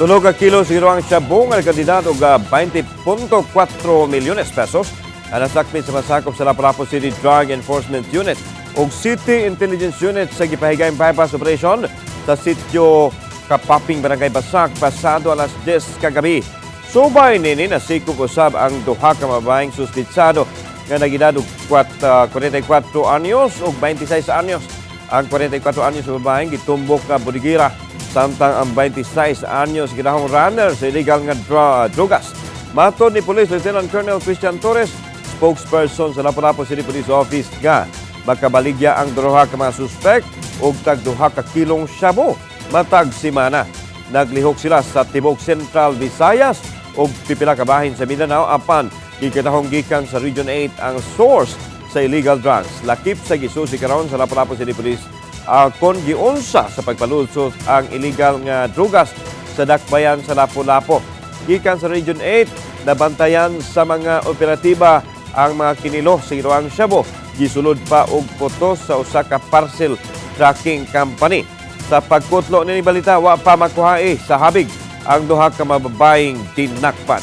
Tulo ka kilo sa gituohang shabu nga kandidato og 20.4 milyones pesos ang nasakmit sa masakop sa Lapu-Lapu City Drug Enforcement Unit ug City Intelligence Unit sa gipahigayung bypass operation sa Sitio Kapaping Brgy Basak pasado alas 10 kagabii. Subay nini nasikop usab ang duha ka mababayeng suspitsado nga nagedad og 44 anyos ug 26 anyos. Ang 44 anyos sa babaeng gitumbok nga budigira samtang ang 26 anyos ginahong runner sa illegal nga drugas. Matod ni Police Lieutenant Colonel Christian Torres, spokesperson sa Lapu-Lapu City Police Office nga makabaligya ang duha ka mga suspect ug tag duha ka kilong shabu matag semana. Naglihok sila sa tibok Central Visayas ug pipila ka bahin sa Mindanao apan gikatahong gikan sa Region 8 ang source sa illegal drugs. Lakip sa gisusi karon sa Lapu-Lapu City Police kon giunsa sa pagpalusot ang illegal nga drugas sa dakbayan sa Lapu-Lapu. Gikan sa Region 8, nabantayan sa mga operatiba ang mga kinilo sa gituohang shabu. Gisulod pa og potos sa usa ka parcel tracking company. Sa pagkutlo ni balita, wa pa makuhae sa habig ang duha ka mababayeng tinakpan.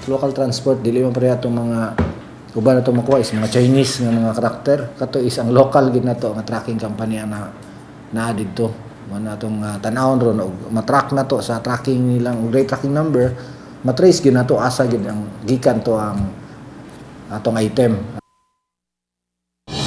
Local transport, dili man pareha itong mga uban na itong makuha is mga Chinese nga mga karakter. Kato is ang local gid na to nga tracking company na dito. Mana itong tanawon ron matrack na to sa tracking nilang great tracking number, matrace gid na to asa gid ang gikan to ang atong item.